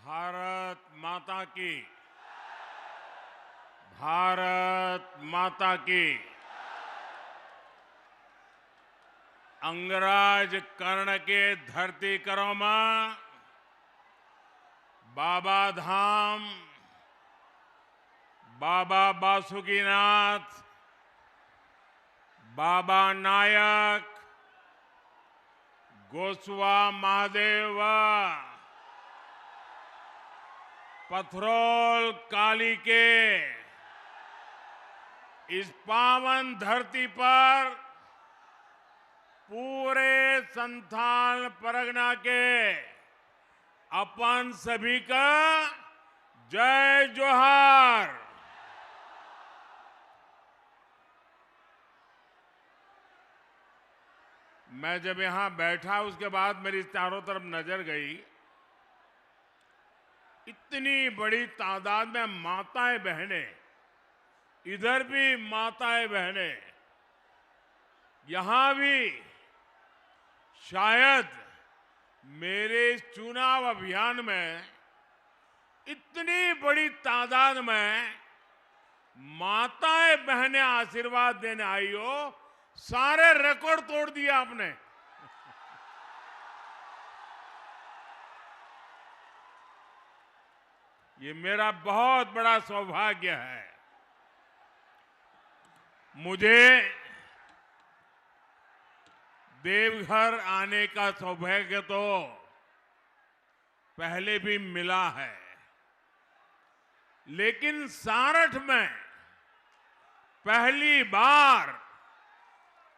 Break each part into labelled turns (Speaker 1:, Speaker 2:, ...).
Speaker 1: भारत माता की। भारत माता की। अंगराज कर्ण के धरती करो में बाबा धाम, बाबा बासुकीनाथ, बाबा नायक, गोस्वा महादेव, पथरोल काली के इस पावन धरती पर पूरे संथाल परगना के अपन सभी का जय जोहार। मैं जब यहां बैठा उसके बाद मेरी चारों तरफ नजर गई, इतनी बड़ी तादाद में माताएं बहनें, इधर भी माताएं बहनें, यहां भी शायद मेरे चुनाव अभियान में इतनी बड़ी तादाद में माताएं बहनें आशीर्वाद देने आई हो। सारे रिकॉर्ड तोड़ दिया आपने। ये मेरा बहुत बड़ा सौभाग्य है। मुझे देवघर आने का सौभाग्य तो पहले भी मिला है, लेकिन सारठ में पहली बार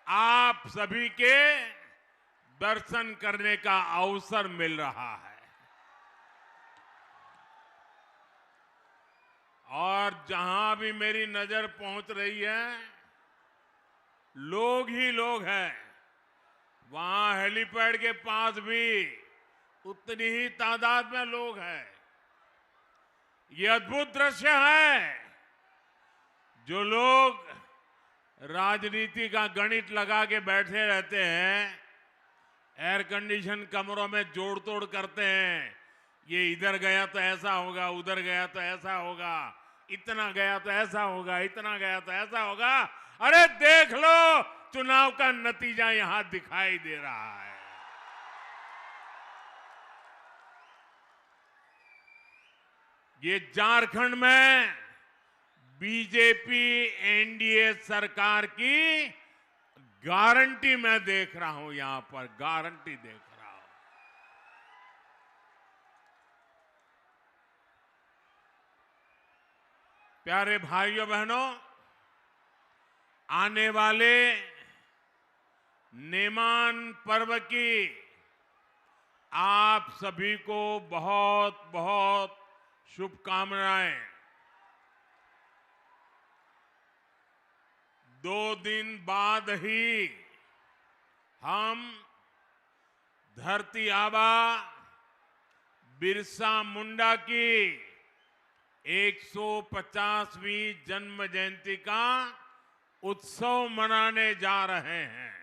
Speaker 1: आप सभी के दर्शन करने का अवसर मिल रहा है। और जहां भी मेरी नजर पहुंच रही है, लोग ही लोग हैं। वहां हेलीपैड के पास भी उतनी ही तादाद में लोग हैं। ये अद्भुत दृश्य है। जो लोग राजनीति का गणित लगा के बैठे रहते हैं, एयर कंडीशन कमरों में जोड़ तोड़ करते हैं, ये इधर गया तो ऐसा होगा, उधर गया तो ऐसा होगा, इतना गया तो ऐसा होगा, इतना गया तो ऐसा होगा। अरे देख लो, चुनाव का नतीजा यहां दिखाई दे रहा है। ये झारखंड में बीजेपी एनडीए सरकार की गारंटी मैं देख रहा हूं। यहां पर गारंटी देख रहा हूं। प्यारे भाइयों बहनों, आने वाले नेमान पर्व की आप सभी को बहुत बहुत शुभकामनाएं। 2 दिन बाद ही हम धरती आबा बिरसा मुंडा की 150वीं जन्म जयंती का उत्सव मनाने जा रहे हैं।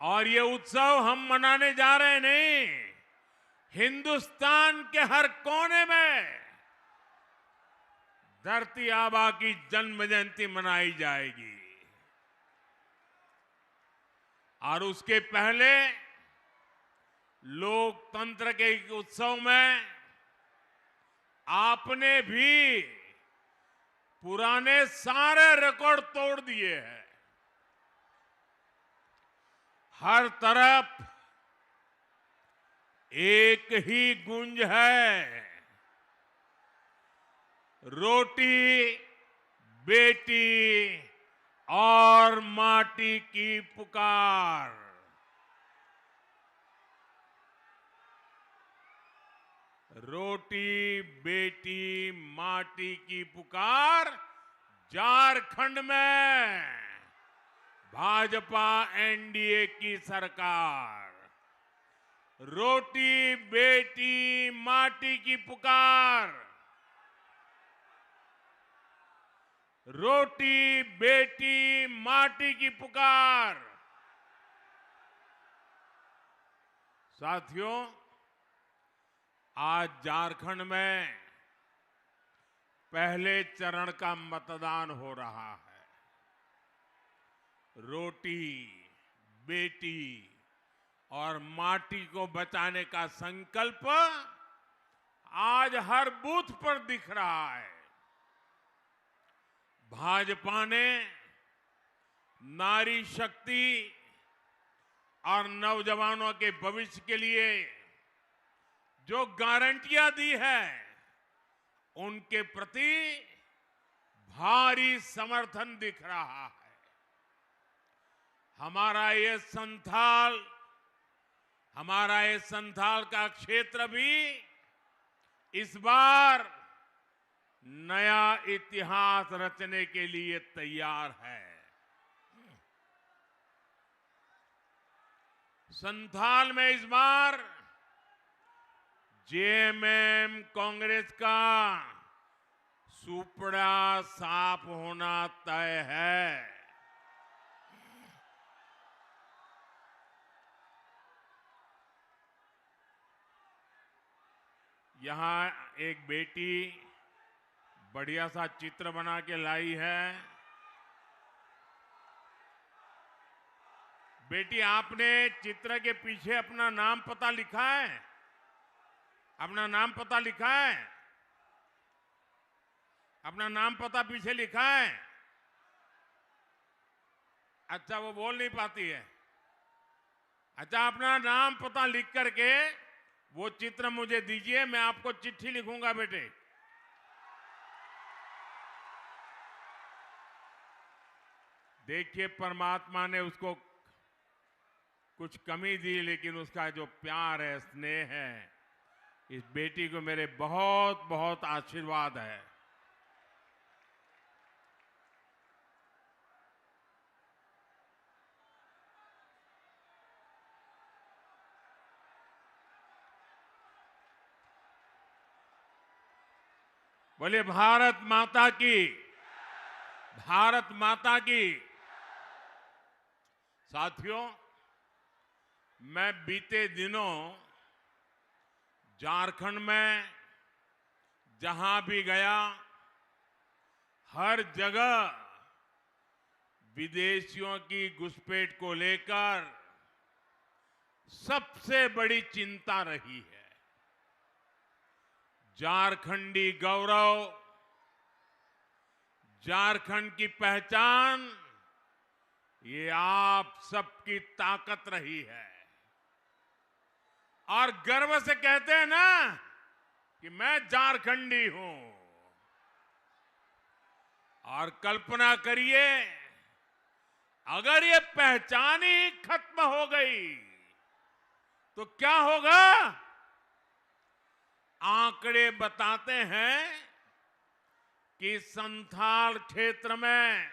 Speaker 1: और ये उत्सव हम मनाने जा रहे नहीं, हिंदुस्तान के हर कोने में धरती आबा की जन्म जयंती मनाई जाएगी। और उसके पहले लोकतंत्र के उत्सव में आपने भी पुराने सारे रिकॉर्ड तोड़ दिए हैं। हर तरफ एक ही गूंज है, रोटी बेटी और माटी की पुकार। रोटी बेटी माटी की पुकार। झारखंड में भाजपा एनडीए की सरकार। रोटी बेटी माटी की पुकार। रोटी बेटी माटी की पुकार। साथियों, आज झारखंड में पहले चरण का मतदान हो रहा है। रोटी, बेटी और माटी को बचाने का संकल्प आज हर बूथ पर दिख रहा है। भाजपा ने नारी शक्ति और नौजवानों के भविष्य के लिए जो गारंटियां दी है, उनके प्रति भारी समर्थन दिख रहा है। हमारा ये संथाल का क्षेत्र भी इस बार नया इतिहास रचने के लिए तैयार है। संथाल में इस बार जेएमएम कांग्रेस का सुपड़ा साफ होना तय है। यहां एक बेटी बढ़िया सा चित्र बना के लाई है। बेटी, आपने चित्र के पीछे अपना नाम पता लिखा है? अपना नाम पता लिखा है? अपना नाम पता पीछे लिखा है? अच्छा, वो बोल नहीं पाती है। अच्छा, अपना नाम पता लिख करके वो चित्र मुझे दीजिए, मैं आपको चिट्ठी लिखूंगा बेटे। देखिए, परमात्मा ने उसको कुछ कमी दी, लेकिन उसका जो प्यार है, स्नेह है, इस बेटी को मेरे बहुत बहुत आशीर्वाद है। बोले भारत माता की, भारत माता की। साथियों, मैं बीते दिनों झारखंड में जहां भी गया, हर जगह विदेशियों की घुसपैठ को लेकर सबसे बड़ी चिंता रही है। झारखंडी गौरव, झारखंड की पहचान, ये आप सबकी ताकत रही है। और गर्व से कहते हैं ना कि मैं झारखंडी हूं। और कल्पना करिए, अगर ये पहचान ही खत्म हो गई तो क्या होगा? आंकड़े बताते हैं कि संथाल क्षेत्र में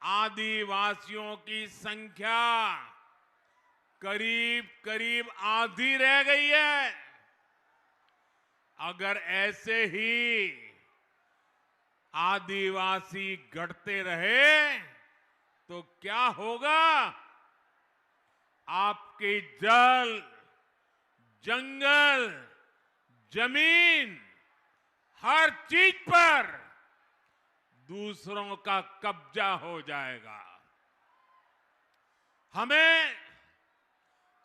Speaker 1: आदिवासियों की संख्या करीब करीब आधी रह गई है। अगर ऐसे ही आदिवासी घटते रहे तो क्या होगा? आपकी जल, जंगल, जमीन, हर चीज पर दूसरों का कब्जा हो जाएगा। हमें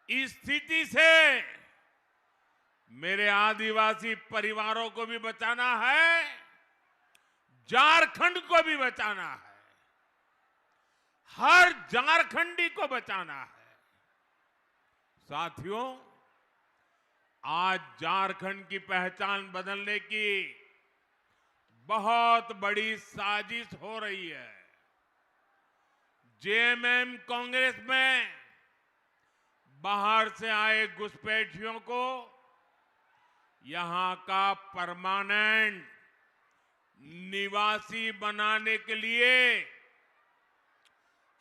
Speaker 1: इस स्थिति से मेरे आदिवासी परिवारों को भी बचाना है, झारखंड को भी बचाना है, हर झारखंडी को बचाना है। साथियों, आज झारखंड की पहचान बदलने की बहुत बड़ी साजिश हो रही है। जेएमएम कांग्रेस में बाहर से आए घुसपैठियों को यहां का परमानेंट निवासी बनाने के लिए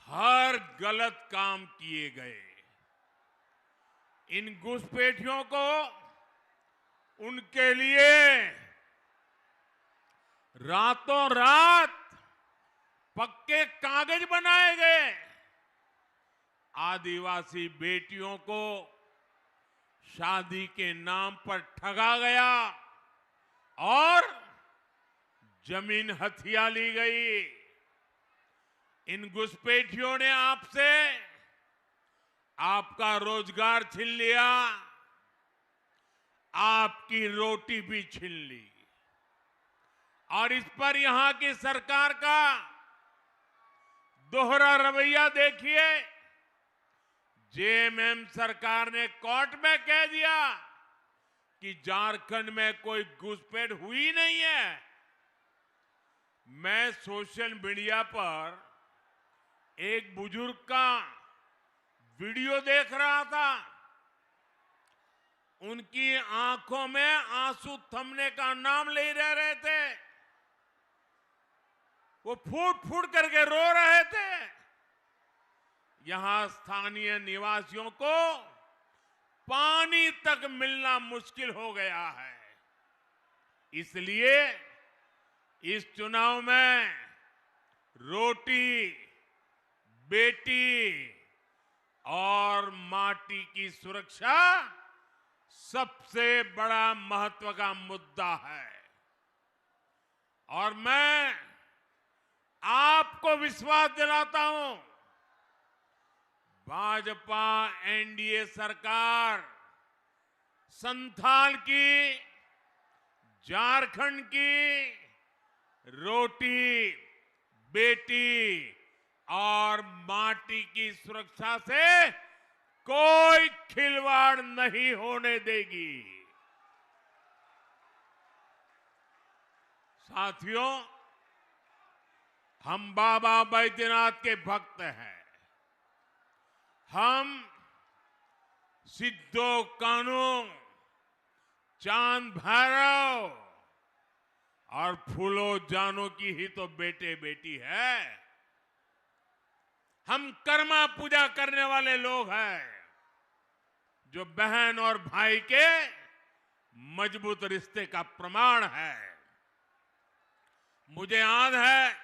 Speaker 1: हर गलत काम किए गए। इन घुसपैठियों को उनके लिए रातों रात पक्के कागज बनाए गए। आदिवासी बेटियों को शादी के नाम पर ठगा गया और जमीन हथिया ली गई। इन घुसपैठियों ने आपसे आपका रोजगार छीन लिया, आपकी रोटी भी छीन ली। और इस पर यहां की सरकार का दोहरा रवैया देखिए। जेएमएम सरकार ने कोर्ट में कह दिया कि झारखंड में कोई घुसपैठ हुई नहीं है। मैं सोशल मीडिया पर एक बुजुर्ग का वीडियो देख रहा था। उनकी आंखों में आंसू थमने का नाम ले रहे थे। वो फूट फूट करके रो रहे थे। यहां स्थानीय निवासियों को पानी तक मिलना मुश्किल हो गया है। इसलिए इस चुनाव में रोटी, बेटी और माटी की सुरक्षा सबसे बड़ा महत्व का मुद्दा है। और मैं आपको विश्वास दिलाता हूं, भाजपा एनडीए सरकार संथाल की, झारखंड की रोटी, बेटी और माटी की सुरक्षा से कोई खिलवाड़ नहीं होने देगी। साथियों, हम बाबा बैद्यनाथ के भक्त हैं। हम सिद्धो कान्हू, चांद भैरव और फूलो जानो की ही तो बेटे बेटी है। हम कर्मा पूजा करने वाले लोग हैं, जो बहन और भाई के मजबूत रिश्ते का प्रमाण है। मुझे याद है,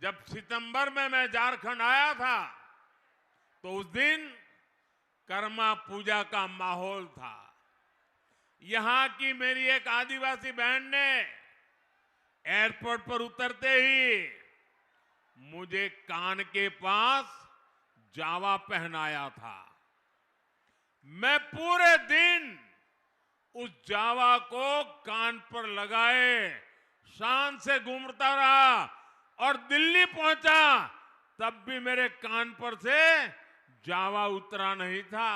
Speaker 1: जब सितंबर में मैं झारखंड आया था तो उस दिन कर्मा पूजा का माहौल था। यहां की मेरी एक आदिवासी बहन ने एयरपोर्ट पर उतरते ही मुझे कान के पास जावा पहनाया था। मैं पूरे दिन उस जावा को कान पर लगाए शान से घूमता रहा और दिल्ली पहुंचा, तब भी मेरे कान पर से जावा उतरा नहीं था।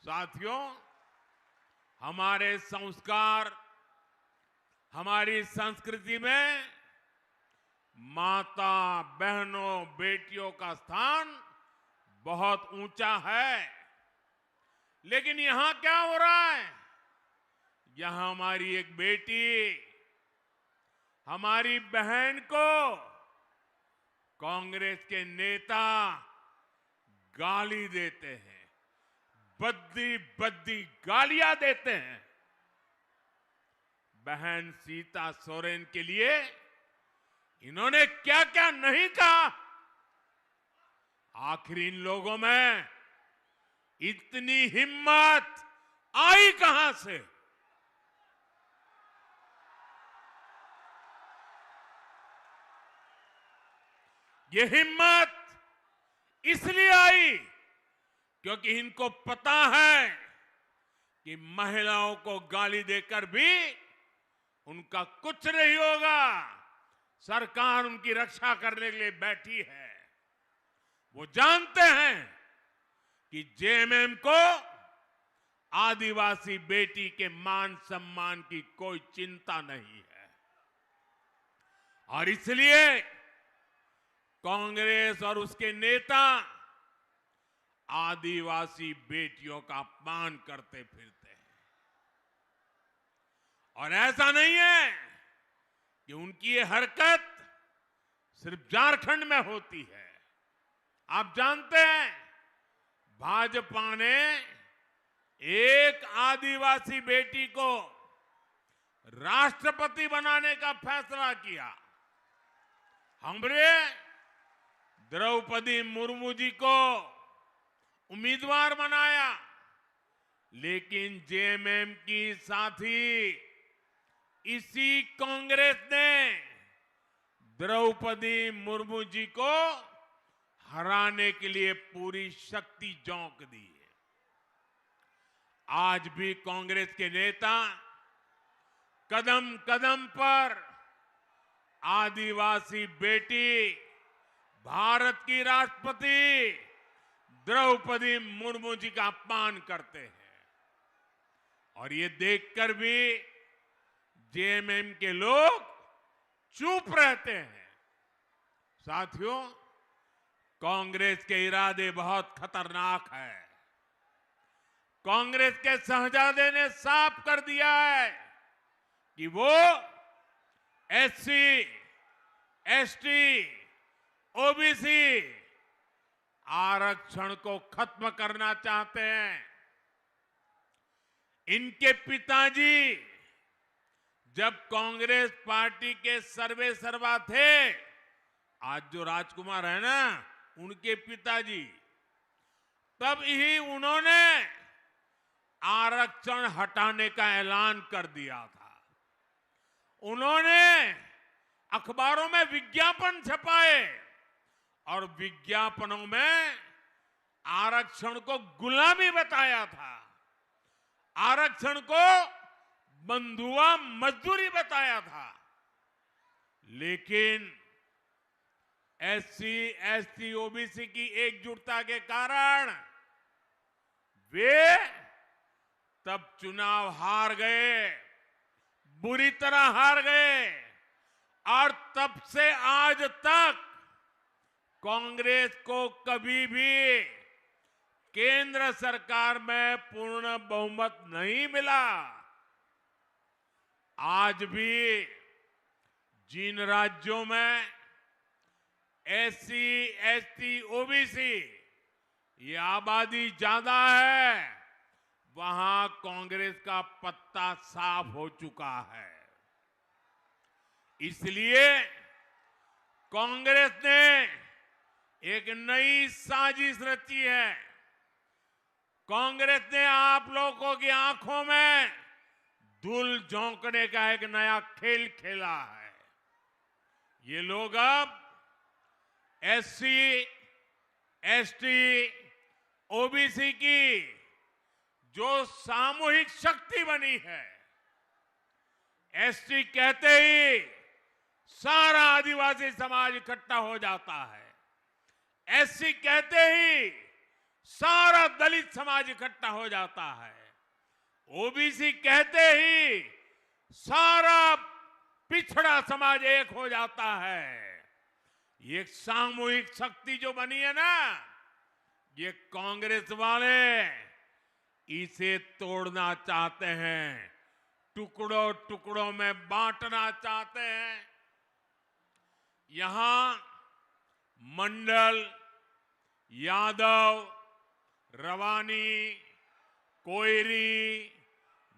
Speaker 1: साथियों, हमारे संस्कार, हमारी संस्कृति में माता, बहनों, बेटियों का स्थान बहुत ऊंचा है। लेकिन यहां क्या हो रहा है? यहां हमारी एक बेटी, हमारी बहन को कांग्रेस के नेता गाली देते हैं, बद्दी बद्दी गालियां देते हैं। बहन सीता सोरेन के लिए इन्होंने क्या क्या नहीं कहा। आखिर इन लोगों में इतनी हिम्मत आई कहां से? ये हिम्मत इसलिए आई क्योंकि इनको पता है कि महिलाओं को गाली देकर भी उनका कुछ नहीं होगा। सरकार उनकी रक्षा करने के लिए बैठी है। वो जानते हैं कि जेएमएम को आदिवासी बेटी के मान सम्मान की कोई चिंता नहीं है। और इसलिए कांग्रेस और उसके नेता आदिवासी बेटियों का अपमान करते फिरते हैं। और ऐसा नहीं है कि उनकी ये हरकत सिर्फ झारखंड में होती है। आप जानते हैं, भाजपा ने एक आदिवासी बेटी को राष्ट्रपति बनाने का फैसला किया। हमने द्रौपदी मुर्मू जी को उम्मीदवार बनाया, लेकिन जेएमएम की साथी इसी कांग्रेस ने द्रौपदी मुर्मू जी को हराने के लिए पूरी शक्ति झोंक दी है। आज भी कांग्रेस के नेता कदम कदम पर आदिवासी बेटी, भारत की राष्ट्रपति द्रौपदी मुर्मू जी का अपमान करते हैं, और ये देखकर भी जेएमएम के लोग चुप रहते हैं। साथियों, कांग्रेस के इरादे बहुत खतरनाक हैं। कांग्रेस के शहजादे ने साफ कर दिया है कि वो एससी, एसटी, ओबीसी आरक्षण को खत्म करना चाहते हैं। इनके पिताजी जब कांग्रेस पार्टी के सर्वे सर्वा थे, आज जो राजकुमार है ना, उनके पिताजी, तब ही उन्होंने आरक्षण हटाने का ऐलान कर दिया था। उन्होंने अखबारों में विज्ञापन छपाए और विज्ञापनों में आरक्षण को गुलामी बताया था, आरक्षण को बंधुआ मजदूरी बताया था। लेकिन एससी, एसटी, ओबीसी की एकजुटता के कारण वे तब चुनाव हार गए, बुरी तरह हार गए, और तब से आज तक कांग्रेस को कभी भी केंद्र सरकार में पूर्ण बहुमत नहीं मिला। आज भी जिन राज्यों में एससी, एसटी, ओबीसी ये आबादी ज्यादा है, वहां कांग्रेस का पत्ता साफ हो चुका है। इसलिए कांग्रेस ने एक नई साजिश रची है। कांग्रेस ने आप लोगों की आंखों में धूल झोंकने का एक नया खेल खेला है। ये लोग अब एससी, एसटी, ओबीसी की जो सामूहिक शक्ति बनी है, एसटी कहते ही सारा आदिवासी समाज इकट्ठा हो जाता है, एससी कहते ही सारा दलित समाज इकट्ठा हो जाता है, ओबीसी कहते ही सारा पिछड़ा समाज एक हो जाता है। ये सामूहिक शक्ति जो बनी है ना, ये कांग्रेस वाले इसे तोड़ना चाहते हैं, टुकड़ों टुकड़ों में बांटना चाहते हैं। यहां मंडल, यादव, रवानी, कोयरी,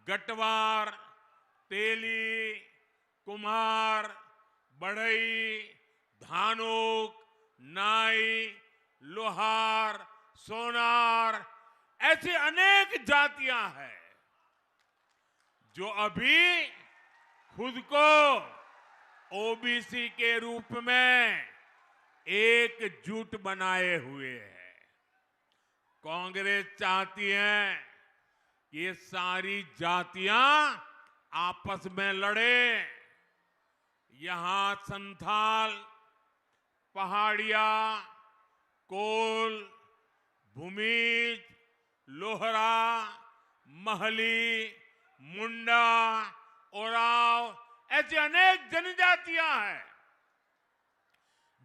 Speaker 1: गटवार, तेली, कुम्हार, बढ़ई, धानुक, नाई, लोहार, सोनार, ऐसी अनेक जातियां हैं जो अभी खुद को ओबीसी के रूप में एकजुट बनाए हुए हैं। कांग्रेस चाहती है कि ये सारी जातियां आपस में लड़े। यहां संथाल, पहाड़िया, कोल, भूमिज, लोहरा, महली, मुंडा, ओराव, ऐसी अनेक जनजातियां हैं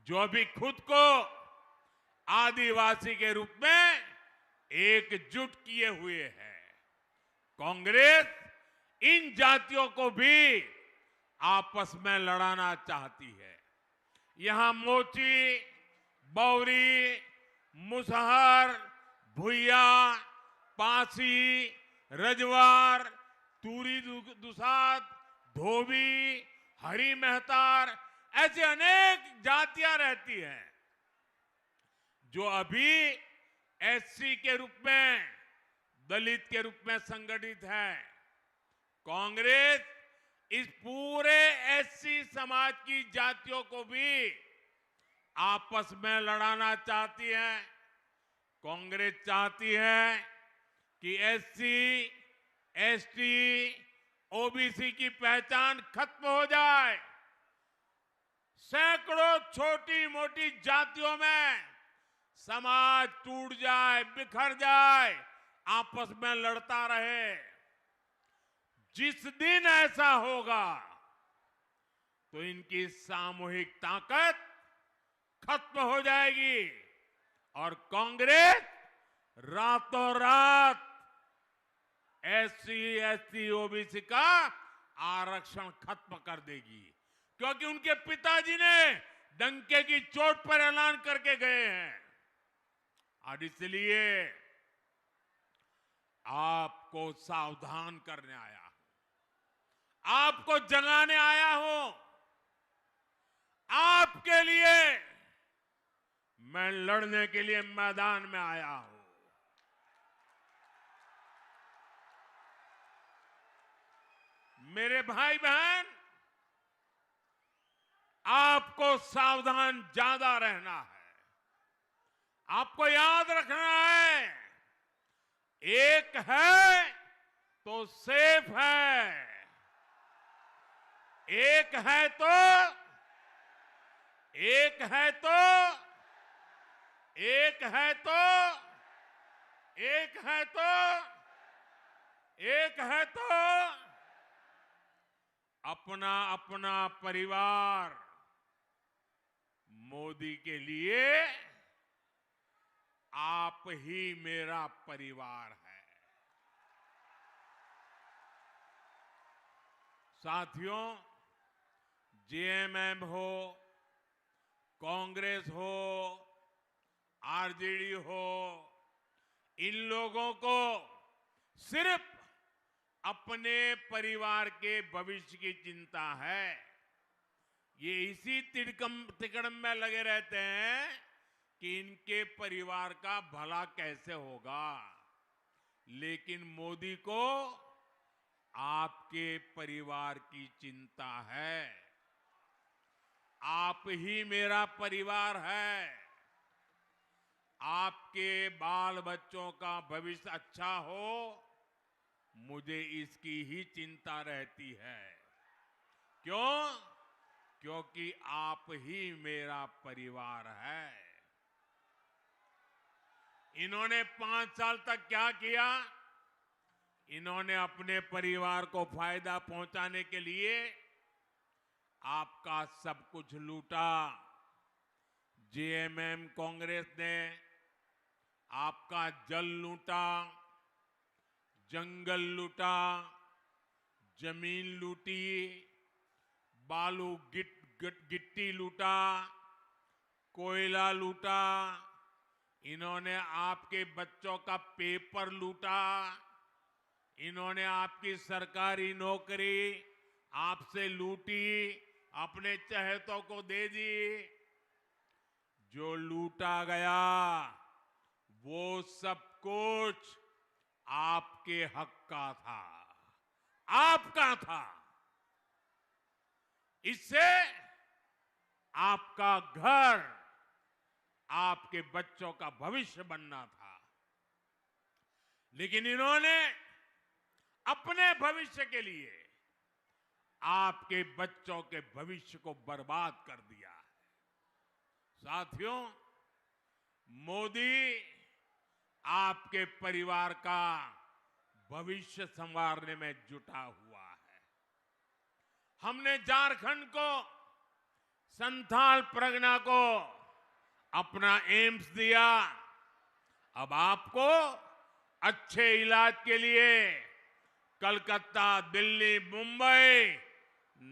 Speaker 1: जो अभी खुद को आदिवासी के रूप में एकजुट किए हुए हैं। कांग्रेस इन जातियों को भी आपस में लड़ाना चाहती है। यहां मोची, बौरी, मुसहर, भुइया, पासी, रजवार, तूरी दुसाद, धोबी, हरी मेहतार, ऐसी अनेक जातियां रहती हैं जो अभी एससी के रूप में, दलित के रूप में संगठित है। कांग्रेस इस पूरे एससी समाज की जातियों को भी आपस में लड़ाना चाहती है। कांग्रेस चाहती है कि एससी, एसटी, ओबीसी की पहचान खत्म हो जाए। सैकड़ों छोटी मोटी जातियों में समाज टूट जाए, बिखर जाए, आपस में लड़ता रहे। जिस दिन ऐसा होगा तो इनकी सामूहिक ताकत खत्म हो जाएगी और कांग्रेस रातों रात एससी, एसटी, ओबीसी का आरक्षण खत्म कर देगी, क्योंकि उनके पिताजी ने डंके की चोट पर ऐलान करके गए हैं। और इसलिए आपको सावधान करने आया हूं, आपको जगाने आया हूं। आपके लिए मैं लड़ने के लिए मैदान में आया हूं। मेरे भाई बहन, आपको सावधान ज्यादा रहना है। आपको याद रखना है, एक है तो सेफ है, एक है तो एक है तो एक है तो एक है तो एक है तो अपना अपना परिवार। मोदी के लिए आप ही मेरा परिवार है। साथियों, जेएमएम हो, कांग्रेस हो, आरजेडी हो, इन लोगों को सिर्फ अपने परिवार के भविष्य की चिंता है। ये इसी तिकड़म में लगे रहते हैं कि इनके परिवार का भला कैसे होगा। लेकिन मोदी को आपके परिवार की चिंता है। आप ही मेरा परिवार है। आपके बाल बच्चों का भविष्य अच्छा हो, मुझे इसकी ही चिंता रहती है। क्यों? क्योंकि आप ही मेरा परिवार है। इन्होंने 5 साल तक क्या किया? इन्होंने अपने परिवार को फायदा पहुंचाने के लिए आपका सब कुछ लूटा। जेएमएम कांग्रेस ने आपका जल लूटा, जंगल लूटा, जमीन लूटी, बालू गिट्टी लूटा, कोयला लूटा। इन्होंने आपके बच्चों का पेपर लूटा। इन्होंने आपकी सरकारी नौकरी आपसे लूटी, अपने चहेतों को दे दी। जो लूटा गया वो सब कुछ आपके हक का था, आपका था। इससे आपका घर, आपके बच्चों का भविष्य बनना था। लेकिन इन्होंने अपने भविष्य के लिए आपके बच्चों के भविष्य को बर्बाद कर दिया है। साथियों, मोदी आपके परिवार का भविष्य संवारने में जुटा हुआ है। हमने झारखंड को, संथाल परगना को अपना एम्स दिया। अब आपको अच्छे इलाज के लिए कलकत्ता, दिल्ली, मुंबई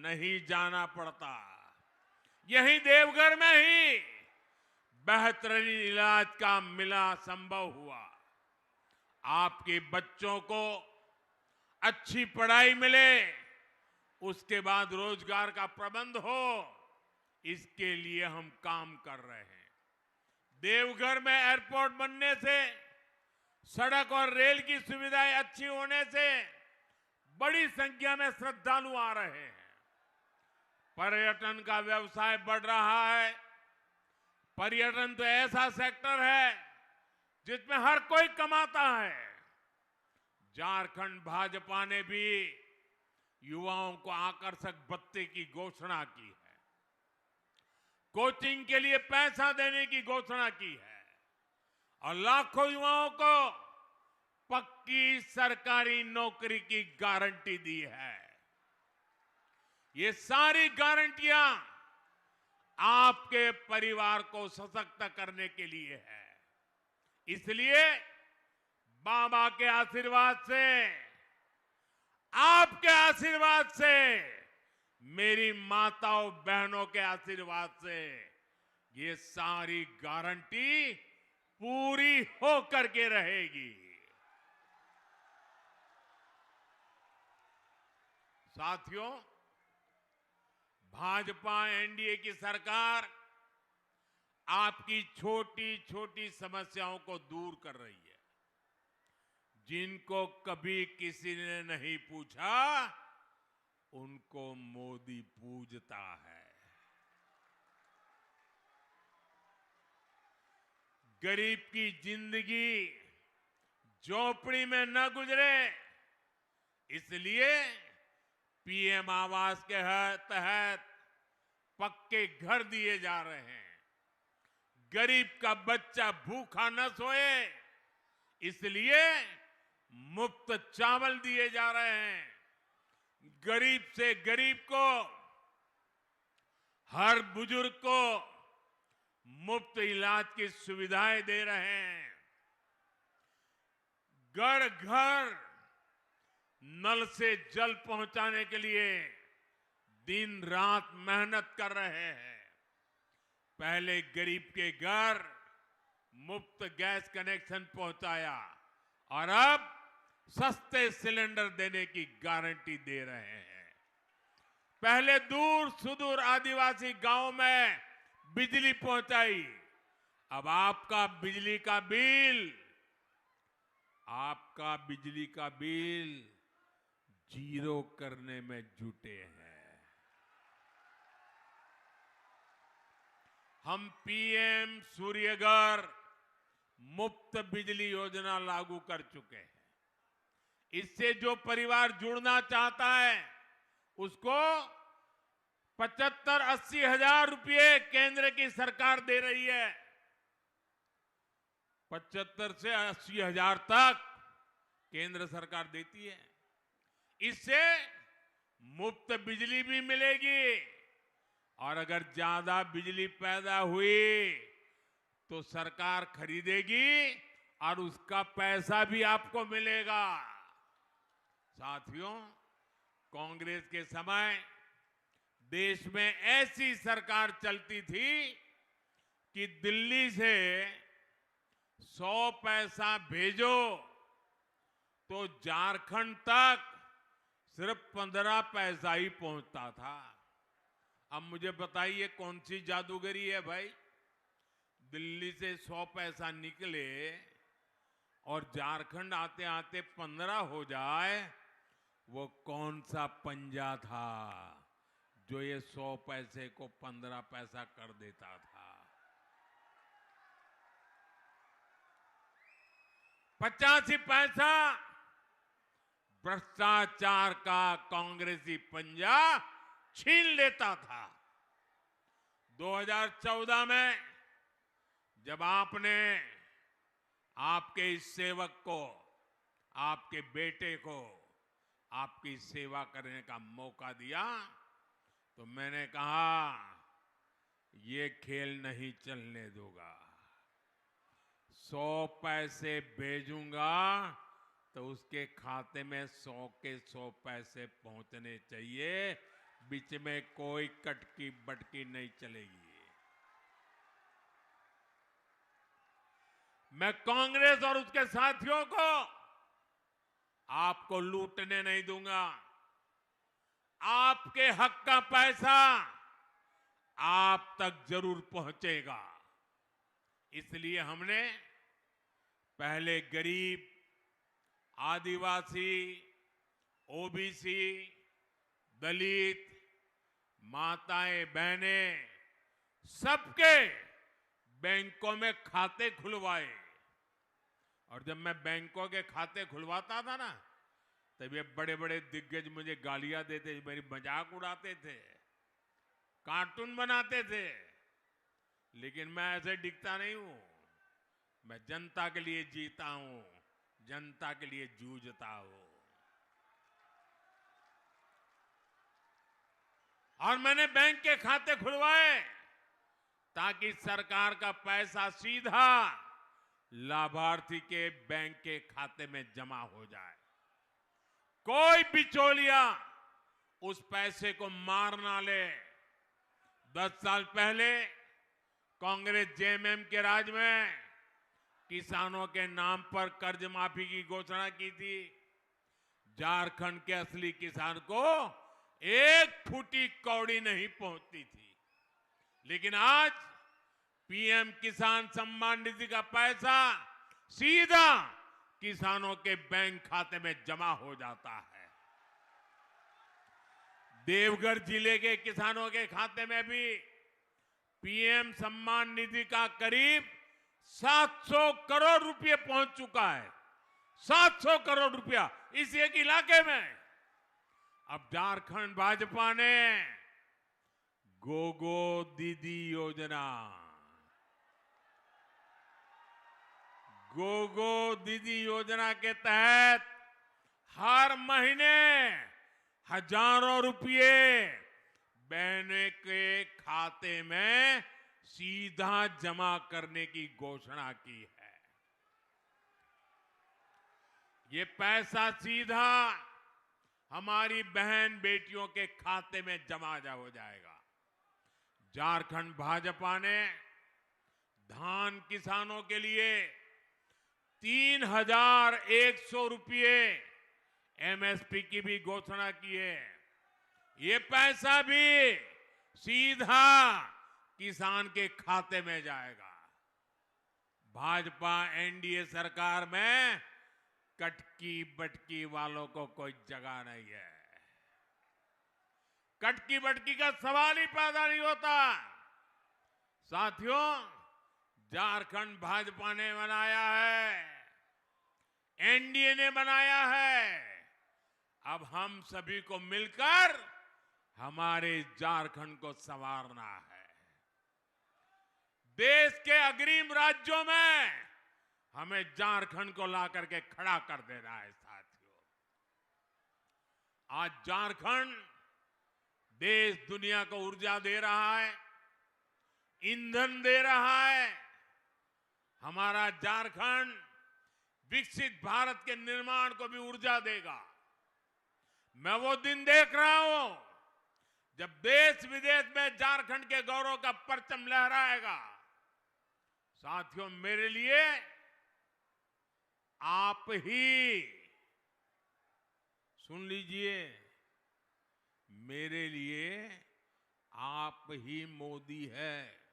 Speaker 1: नहीं जाना पड़ता। यही देवघर में ही बेहतरीन इलाज का मिला संभव हुआ। आपके बच्चों को अच्छी पढ़ाई मिले, उसके बाद रोजगार का प्रबंध हो, इसके लिए हम काम कर रहे हैं। देवघर में एयरपोर्ट बनने से, सड़क और रेल की सुविधाएं अच्छी होने से बड़ी संख्या में श्रद्धालु आ रहे हैं। पर्यटन का व्यवसाय बढ़ रहा है। पर्यटन तो ऐसा सेक्टर है जिसमें हर कोई कमाता है। झारखंड भाजपा ने भी युवाओं को आकर्षक भत्ते की घोषणा की है। कोचिंग के लिए पैसा देने की घोषणा की है और लाखों युवाओं को पक्की सरकारी नौकरी की गारंटी दी है। ये सारी गारंटियां आपके परिवार को सशक्त करने के लिए है। इसलिए बाबा के आशीर्वाद से, आपके आशीर्वाद से, मेरी माताओं बहनों के आशीर्वाद से ये सारी गारंटी पूरी होकर के रहेगी। साथियों, भाजपा एनडीए की सरकार आपकी छोटी छोटी समस्याओं को दूर कर रही है। जिनको कभी किसी ने नहीं पूछा, उनको मोदी पूजता है। गरीब की जिंदगी झोपड़ी में न गुजरे, इसलिए पीएम आवास के तहत पक्के घर दिए जा रहे हैं। गरीब का बच्चा भूखा न सोए, इसलिए मुफ्त चावल दिए जा रहे हैं। गरीब से गरीब को, हर बुजुर्ग को मुफ्त इलाज की सुविधाएं दे रहे हैं। घर घर नल से जल पहुंचाने के लिए दिन रात मेहनत कर रहे हैं। पहले गरीब के घर मुफ्त गैस कनेक्शन पहुंचाया और अब सस्ते सिलेंडर देने की गारंटी दे रहे हैं। पहले दूर सुदूर आदिवासी गांव में बिजली पहुंचाई, अब आपका बिजली का बिल जीरो करने में जुटे हैं। हम पीएम सूर्यघर मुफ्त बिजली योजना लागू कर चुके हैं। इससे जो परिवार जुड़ना चाहता है उसको 75-80 हजार रुपये केंद्र की सरकार दे रही है। 75 से 80 हजार तक केंद्र सरकार देती है। इससे मुफ्त बिजली भी मिलेगी और अगर ज्यादा बिजली पैदा हुई तो सरकार खरीदेगी और उसका पैसा भी आपको मिलेगा। साथियों, कांग्रेस के समय देश में ऐसी सरकार चलती थी कि दिल्ली से 100 पैसा भेजो तो झारखंड तक सिर्फ 15 पैसा ही पहुंचता था। अब मुझे बताइए कौन सी जादूगरी है भाई? दिल्ली से 100 पैसा निकले और झारखंड आते आते 15 हो जाए, वो कौन सा पंजा था जो ये 100 पैसे को 15 पैसा कर देता था? 85 पैसा भ्रष्टाचार का कांग्रेसी पंजा छीन लेता था। 2014 में जब आपने आपके इस सेवक को, आपके बेटे को आपकी सेवा करने का मौका दिया तो मैंने कहा ये खेल नहीं चलने दूंगा। 100 पैसे भेजूंगा तो उसके खाते में 100 के 100 पैसे पहुंचने चाहिए। बीच में कोई कटकी बटकी नहीं चलेगी। मैं कांग्रेस और उसके साथियों को आपको लूटने नहीं दूंगा। आपके हक का पैसा आप तक जरूर पहुंचेगा। इसलिए हमने पहले गरीब, आदिवासी, ओबीसी, दलित, माताएं, बहनें, सबके बैंकों में खाते खुलवाए। और जब मैं बैंकों के खाते खुलवाता था ना, तब ये बड़े बड़े दिग्गज मुझे गालियां देते, मेरी मजाक उड़ाते थे, कार्टून बनाते थे। लेकिन मैं ऐसे दिखता नहीं हूं। मैं जनता के लिए जीता हूं, जनता के लिए जूझता हूं। और मैंने बैंक के खाते खुलवाए ताकि सरकार का पैसा सीधा लाभार्थी के बैंक के खाते में जमा हो जाए। कोई बिचौलिया उस पैसे को मार ना ले। 10 साल पहले कांग्रेस जेएमएम के राज में किसानों के नाम पर कर्ज माफी की घोषणा की थी। झारखंड के असली किसान को एक फूटी कौड़ी नहीं पहुंचती थी। लेकिन आज पीएम किसान सम्मान निधि का पैसा सीधा किसानों के बैंक खाते में जमा हो जाता है। देवघर जिले के किसानों के खाते में भी पीएम सम्मान निधि का करीब 700 करोड़ रुपए पहुंच चुका है। 700 करोड़ रुपया इस एक इलाके में। अब झारखंड भाजपा ने गोगो दीदी योजना, गोगो दीदी योजना के तहत हर महीने हजारों रुपये बहनों के खाते में सीधा जमा करने की घोषणा की है। ये पैसा सीधा हमारी बहन बेटियों के खाते में जमा हो जाएगा। झारखंड भाजपा ने धान किसानों के लिए 3,100 रुपये एमएसपी की भी घोषणा की है। ये पैसा भी सीधा किसान के खाते में जाएगा। भाजपा एनडीए सरकार में कटकी बटकी वालों को कोई जगह नहीं है। कटकी बटकी का सवाल ही पैदा नहीं होता। साथियों, झारखंड भाजपा ने बनाया है, एनडीए ने बनाया है। अब हम सभी को मिलकर हमारे झारखंड को संवारना है। देश के अग्रिम राज्यों में हमें झारखंड को ला करके खड़ा कर देना है। साथियों, आज झारखंड देश दुनिया को ऊर्जा दे रहा है, ईंधन दे रहा है। हमारा झारखंड विकसित भारत के निर्माण को भी ऊर्जा देगा। मैं वो दिन देख रहा हूं जब देश विदेश में झारखंड के गौरव का परचम लहराएगा। साथियों, मेरे लिए आप ही, सुन लीजिए, मेरे लिए आप ही मोदी है।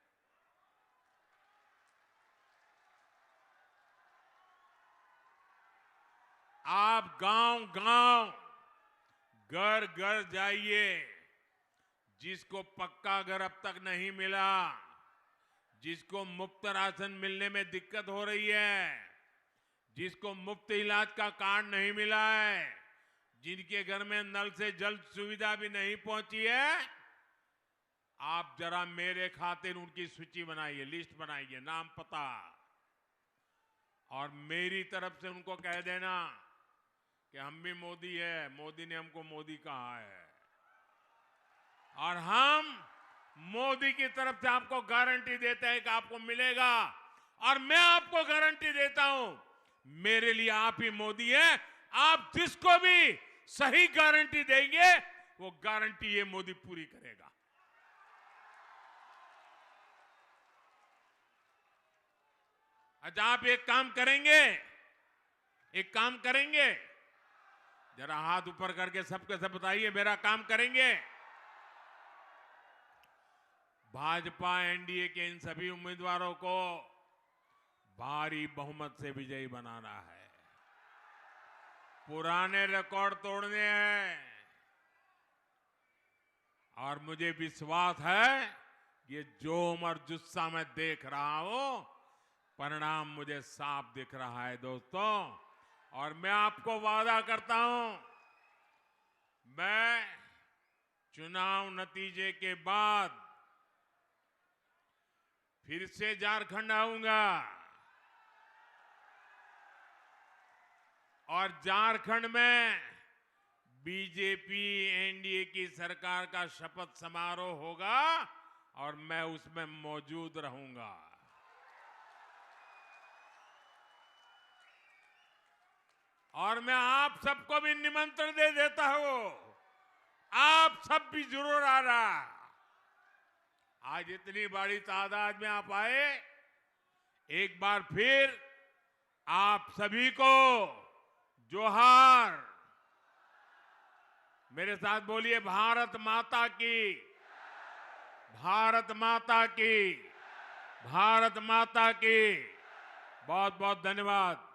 Speaker 1: आप गांव-गांव, घर-घर जाइए। जिसको पक्का घर अब तक नहीं मिला, जिसको मुफ्त राशन मिलने में दिक्कत हो रही है, जिसको मुफ्त इलाज का कार्ड नहीं मिला है, जिनके घर में नल से जल सुविधा भी नहीं पहुंची है, आप जरा मेरे खातिर उनकी सूची बनाइए, लिस्ट बनाइए, नाम पता, और मेरी तरफ से उनको कह देना कि हम भी मोदी है, मोदी ने हमको मोदी कहा है, और हम मोदी की तरफ से आपको गारंटी देते हैं कि आपको मिलेगा। और मैं आपको गारंटी देता हूं, मेरे लिए आप ही मोदी हैं। आप जिसको भी सही गारंटी देंगे, वो गारंटी ये मोदी पूरी करेगा। अच्छा, आप एक काम करेंगे, एक काम करेंगे, जरा हाथ ऊपर करके सबके सब बताइए, मेरा काम करेंगे। भाजपा एनडीए के इन सभी उम्मीदवारों को भारी बहुमत से विजयी बनाना है, पुराने रिकॉर्ड तोड़ने हैं। और मुझे विश्वास है ये जोम और जुस्सा मैं देख रहा हूं, परिणाम मुझे साफ दिख रहा है दोस्तों। और मैं आपको वादा करता हूं, मैं चुनाव नतीजे के बाद फिर से झारखंड आऊंगा और झारखंड में बीजेपी एनडीए की सरकार का शपथ समारोह होगा और मैं उसमें मौजूद रहूंगा। और मैं आप सबको भी निमंत्रण दे देता हूं, आप सब भी जरूर आना। आज इतनी बड़ी तादाद में आप आए, एक बार फिर आप सभी को जोहार। मेरे साथ बोलिए, भारत माता की, भारत माता की, भारत माता की। बहुत बहुत धन्यवाद।